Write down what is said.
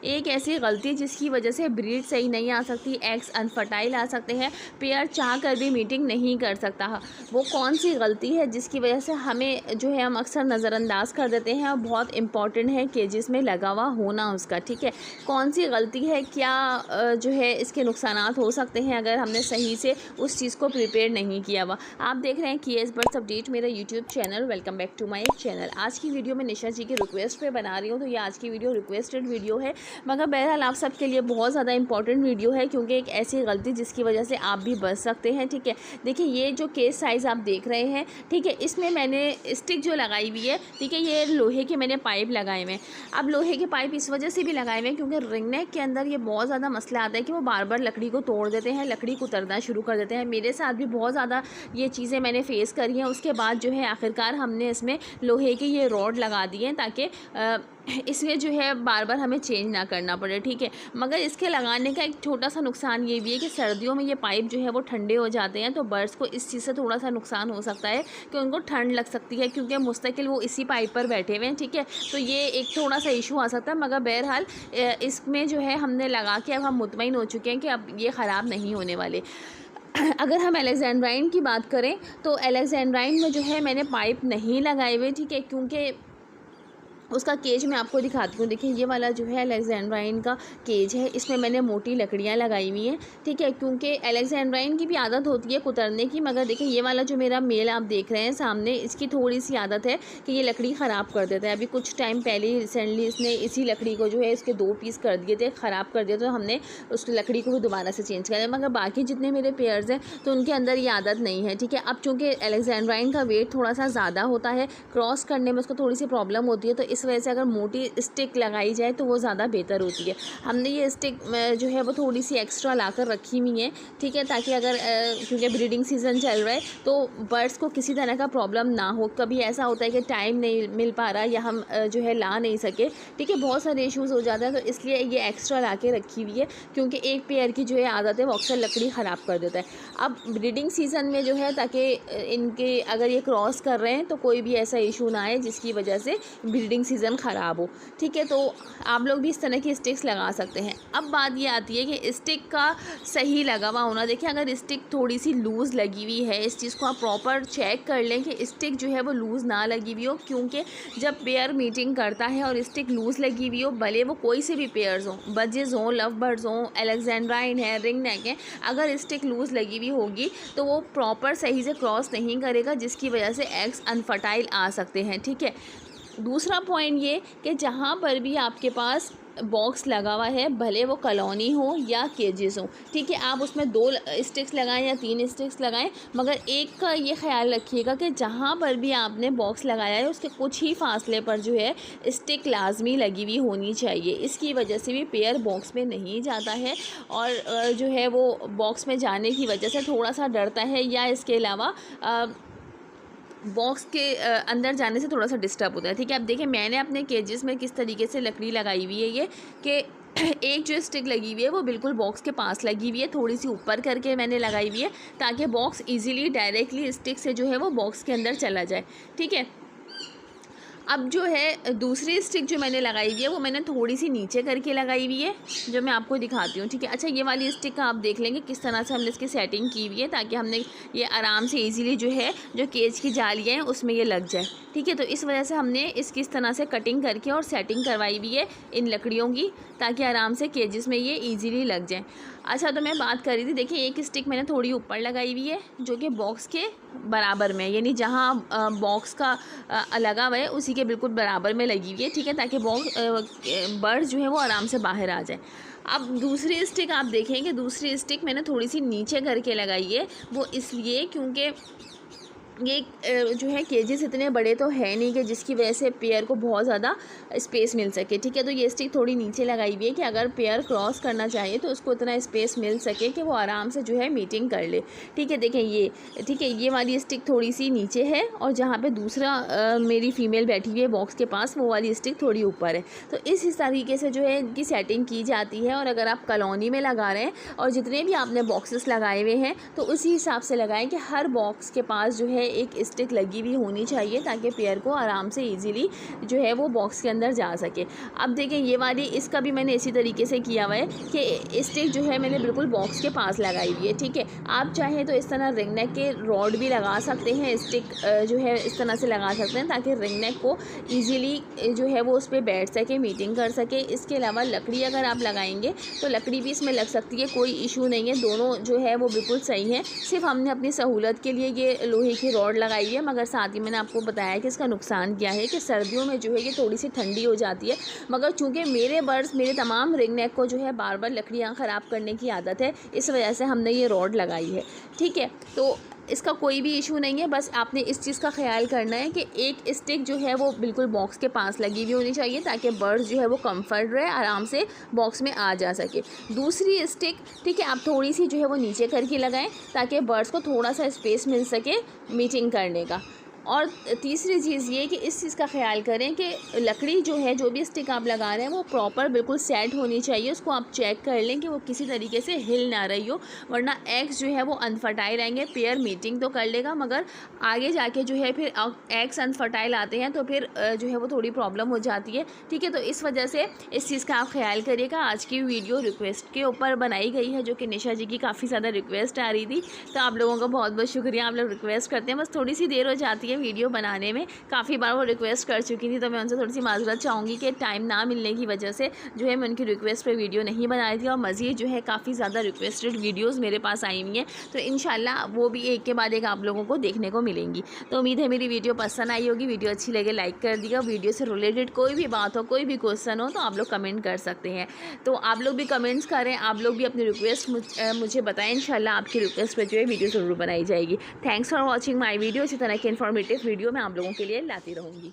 एक ऐसी गलती जिसकी वजह से ब्रीड सही नहीं आ सकती, एग्स अनफर्टाइल आ सकते हैं, पेयर चाह कर भी मीटिंग नहीं कर सकता। वो कौन सी गलती है जिसकी वजह से हमें जो है हम अक्सर नज़रअंदाज कर देते हैं और बहुत इंपॉर्टेंट है केजेस में लगा हुआ होना उसका। ठीक है, कौन सी गलती है, क्या जो है इसके नुकसानात हो सकते हैं अगर हमने सही से उस चीज़ को प्रिपेयर नहीं किया हुआ। आप देख रहे हैं केएस बर्ड्स अपडेट मेरा YouTube channel. Welcome back to my channel. आज की वीडियो मैं निशा जी की रिक्वेस्ट पे बना रही हूँ, तो ये आज की वीडियो रिक्वेस्टेड वीडियो है, मगर बहरहाल आप सबके लिए बहुत ज़्यादा इंपॉर्टेंट वीडियो है, क्योंकि एक ऐसी गलती जिसकी वजह से आप भी बच सकते हैं। ठीक है, देखिए ये जो केस साइज़ आप देख रहे हैं, ठीक है, इसमें मैंने स्टिक जो लगाई हुई है, ठीक है, ये लोहे के मैंने पाइप लगाए हुए हैं। अब लोहे के पाइप इस वजह से भी लगाए हुए हैं क्योंकि रिंग नेक के अंदर ये बहुत ज़्यादा मसला आता है कि वो बार बार लकड़ी को तोड़ देते हैं, लकड़ी को उतरना शुरू कर देते हैं। मेरे साथ भी बहुत ज़्यादा ये चीज़ें मैंने फ़ेस करी हैं। उसके बाद जो है आखिरकार हमने इसमें लोहे के ये रॉड लगा दिए हैं ताकि इसमें जो है बार बार हमें चेंज ना करना पड़े। ठीक है, मगर इसके लगाने का एक छोटा सा नुकसान ये भी है कि सर्दियों में ये पाइप जो है वो ठंडे हो जाते हैं, तो बर्ड्स को इस चीज़ से थोड़ा सा नुकसान हो सकता है कि उनको ठंड लग सकती है, क्योंकि मुस्तकिल वो इसी पाइप पर बैठे हुए हैं। ठीक है, तो ये एक थोड़ा सा इशू आ सकता है, मगर बहरहाल इसमें जो है हमने लगा के अब हम मुतमईन हो चुके हैं कि अब ये ख़राब नहीं होने वाले। अगर हम अलेक्जेंड्राइन की बात करें तो अलेक्जेंड्राइन में जो है मैंने पाइप नहीं लगाए हुए। ठीक है, क्योंकि उसका केज मैं आपको दिखाती हूँ। देखिए ये वाला जो है अलेक्जेंड्राइन का केज है, इसमें मैंने मोटी लकड़ियाँ लगाई हुई हैं। ठीक है, क्योंकि अलेक्जेंड्राइन की भी आदत होती है कुतरने की, मगर देखिए ये वाला जो मेरा मेल आप देख रहे हैं सामने, इसकी थोड़ी सी आदत है कि ये लकड़ी ख़राब कर देता है। अभी कुछ टाइम पहले ही रिसेंटली इसने इसी लकड़ी को जो है इसके 2 पीस कर दिए थे, ख़राब कर दिए, तो हमने उस लकड़ी को भी दोबारा से चेंज कर दिया। मगर बाकी जितने मेरे पेयर्स हैं तो उनके अंदर ये आदत नहीं है। ठीक है, अब चूँकि अलेक्जेंड्राइन का वेट थोड़ा सा ज़्यादा होता है, क्रॉस करने में उसको थोड़ी सी प्रॉब्लम होती है, तो इस वजह से अगर मोटी स्टिक लगाई जाए तो वो ज़्यादा बेहतर होती है। हमने ये स्टिक जो है वो थोड़ी सी एक्स्ट्रा लाकर रखी हुई है। ठीक है, ताकि अगर क्योंकि ब्रीडिंग सीज़न चल रहा है तो बर्ड्स को किसी तरह का प्रॉब्लम ना हो। कभी ऐसा होता है कि टाइम नहीं मिल पा रहा या हम जो है ला नहीं सके, ठीक है, बहुत सारे इश्यूज़ हो जाते हैं, तो इसलिए ये एक्स्ट्रा ला के रखी हुई है, क्योंकि एक पेयर की जो है आदत है वो अक्सर लकड़ी ख़राब कर देता है। अब ब्रीडिंग सीज़न में जो है ताकि इनके अगर ये क्रॉस कर रहे हैं तो कोई भी ऐसा इशू ना आए जिसकी वजह से ब्रीडिंग सीज़न ख़राब हो। ठीक है, तो आप लोग भी इस तरह की स्टिक्स लगा सकते हैं। अब बात ये आती है कि स्टिक का सही लगा हुआ होना। देखिए अगर स्टिक थोड़ी सी लूज़ लगी हुई है, इस चीज़ को आप प्रॉपर चेक कर लें कि स्टिक जो है वो लूज़ ना लगी हुई हो, क्योंकि जब पेयर मीटिंग करता है और स्टिक लूज़ लगी हुई हो, भले वो कोई से भी पेयर्स हों, बजेज़ हों, लव बर्ड्स हों, अलेक्जेंड्राइन है, रिंग नेक है, अगर स्टिक लूज़ लगी हुई होगी तो वो प्रॉपर सही से क्रॉस नहीं करेगा, जिसकी वजह से एग्स अनफर्टाइल आ सकते हैं। ठीक है, दूसरा पॉइंट ये कि जहाँ पर भी आपके पास बॉक्स लगा हुआ है, भले वो कॉलोनी हो या केजेस हो, ठीक है, आप उसमें 2 स्टिक्स लगाएं या 3 स्टिक्स लगाएं, मगर एक का ये ख्याल रखिएगा कि जहाँ पर भी आपने बॉक्स लगाया है उसके कुछ ही फासले पर जो है स्टिक लाजमी लगी हुई होनी चाहिए। इसकी वजह से भी पेयर बॉक्स में नहीं जाता है और जो है वो बॉक्स में जाने की वजह से थोड़ा सा डरता है, या इसके अलावा बॉक्स के अंदर जाने से थोड़ा सा डिस्टर्ब होता है। ठीक है, अब देखिए मैंने अपने केजेस में किस तरीके से लकड़ी लगाई हुई है, ये कि एक जो स्टिक लगी हुई है वो बिल्कुल बॉक्स के पास लगी हुई है, थोड़ी सी ऊपर करके मैंने लगाई हुई है ताकि बॉक्स इजीली डायरेक्टली स्टिक से जो है वो बॉक्स के अंदर चला जाए। ठीक है, अब जो है दूसरी स्टिक जो मैंने लगाई हुई है वो मैंने थोड़ी सी नीचे करके लगाई हुई है, जो मैं आपको दिखाती हूँ। ठीक है, अच्छा ये वाली स्टिक का आप देख लेंगे किस तरह से हमने इसकी सेटिंग की हुई है ताकि हमने ये आराम से इजीली जो है जो केज की जालियाँ हैं उसमें ये लग जाए। ठीक है, तो इस वजह से हमने इसकी इस तरह से कटिंग करके और सेटिंग करवाई हुई है इन लकड़ियों की, ताकि आराम से केजेस में ये ईजीली लग जाए। अच्छा, तो मैं बात कर रही थी, देखिए एक स्टिक मैंने थोड़ी ऊपर लगाई हुई है जो कि बॉक्स के बराबर में, यानी जहाँ बॉक्स का लगा हुआ है उसी के बिल्कुल बराबर में लगी हुई है। ठीक है, ताकि बर्ड्स जो है वो आराम से बाहर आ जाए। अब दूसरी स्टिक आप देखेंगे, दूसरी स्टिक मैंने थोड़ी सी नीचे करके लगाई है, वो इसलिए क्योंकि ये जो है केजेस इतने बड़े तो है नहीं कि जिसकी वजह से पेयर को बहुत ज़्यादा स्पेस मिल सके। ठीक है, तो ये स्टिक थोड़ी नीचे लगाई हुई है कि अगर पेयर क्रॉस करना चाहिए तो उसको इतना स्पेस मिल सके कि वो आराम से जो है मीटिंग कर ले। ठीक है, देखें ये, ठीक है, ये वाली स्टिक थोड़ी सी नीचे है और जहाँ पे दूसरा मेरी फ़ीमेल बैठी हुई है बॉक्स के पास, वो वाली स्टिक थोड़ी ऊपर है। तो इस तरीके से जो है इनकी सेटिंग की जाती है। और अगर आप कॉलोनी में लगा रहे हैं और जितने भी आपने बॉक्सेस लगाए हुए हैं तो उसी हिसाब से लगाएं कि हर बॉक्स के पास जो है है एक स्टिक लगी हुई होनी चाहिए ताकि पेयर को आराम से ईज़िली जो है वो बॉक्स के अंदर जा सके। अब देखें ये वाली, इसका भी मैंने इसी तरीके से किया हुआ है कि स्टिक जो है मैंने बिल्कुल बॉक्स के पास लगाई हुई है, ठीक है। आप चाहें तो इस तरह रिंग नेक के रॉड भी लगा सकते हैं, स्टिक जो है इस तरह से लगा सकते हैं ताकि रिंग नेक को ईज़िली जो है वो उस पर बैठ सके, मीटिंग कर सके। इसके अलावा लकड़ी अगर आप लगाएंगे तो लकड़ी भी इसमें लग सकती है, कोई इशू नहीं है, दोनों जो है वो बिल्कुल सही है। सिर्फ हमने अपनी सहूलत के लिए ये लोहे की रॉड लगाई है, मगर साथ ही मैंने आपको बताया कि इसका नुकसान क्या है कि सर्दियों में जो है ये थोड़ी सी ठंडी हो जाती है। मगर चूँकि मेरे बर्ड्स, मेरे तमाम रिंग नेक को जो है बार बार लकड़ियाँ ख़राब करने की आदत है, इस वजह से हमने ये रॉड लगाई है, ठीक है। तो इसका कोई भी इशू नहीं है, बस आपने इस चीज़ का ख्याल करना है कि एक स्टिक जो है वो बिल्कुल बॉक्स के पास लगी हुई होनी चाहिए ताकि बर्ड्स जो है वो कंफर्ट रहे, आराम से बॉक्स में आ जा सके। दूसरी स्टिक, ठीक है, आप थोड़ी सी जो है वो नीचे करके लगाएं ताकि बर्ड्स को थोड़ा सा स्पेस मिल सके मीटिंग करने का। और तीसरी चीज़ ये कि इस चीज़ का ख्याल करें कि लकड़ी जो है, जो भी स्टिक आप लगा रहे हैं वो प्रॉपर बिल्कुल सेट होनी चाहिए। उसको आप चेक कर लें कि वो किसी तरीके से हिल ना रही हो, वरना एग्स जो है वो अनफर्टाइल आएंगे। पेयर मीटिंग तो कर लेगा मगर आगे जाके जो है फिर एग्स अनफर्टाइल आते हैं तो फिर जो है वो थोड़ी प्रॉब्लम हो जाती है, ठीक है। तो इस वजह से इस चीज़ का आप ख्याल करिएगा। आज की वीडियो रिक्वेस्ट के ऊपर बनाई गई है, जो कि निशा जी की काफ़ी ज़्यादा रिक्वेस्ट आ रही थी, तो आप लोगों का बहुत बहुत शुक्रिया। आप लोग रिक्वेस्ट करते हैं, बस थोड़ी सी देर हो जाती है वीडियो बनाने में। काफ़ी बार वो रिक्वेस्ट कर चुकी थी, तो मैं उनसे थोड़ी सी माजरत चाहूँगी कि टाइम ना मिलने की वजह से जो है मैं उनकी रिक्वेस्ट पे वीडियो नहीं बनाई थी। और मज़ीद जो है काफ़ी ज़्यादा रिक्वेस्टेड वीडियोस मेरे पास आई हुई हैं, तो इंशाल्लाह वो भी एक के बाद एक आप लोगों को देखने को मिलेंगी। तो उम्मीद है मेरी वीडियो पसंद आई होगी। वीडियो अच्छी लगे लाइक कर दिया। वीडियो से रिलेटेड कोई भी बात हो, कोई भी क्वेश्चन हो, तो आप लोग कमेंट कर सकते हैं। तो आप लोग भी कमेंट्स करें, आप लोग भी अपनी रिक्वेस्ट मुझे बताएं। इंशाल्लाह आपकी रिक्वेस्ट पर जो है वीडियो ज़रूर बनाई जाएगी। Thanks for watching my video. इसी तरह के इन्फॉर्मेटिव वीडियो मैं आप लोगों के लिए लाती रहूँगी।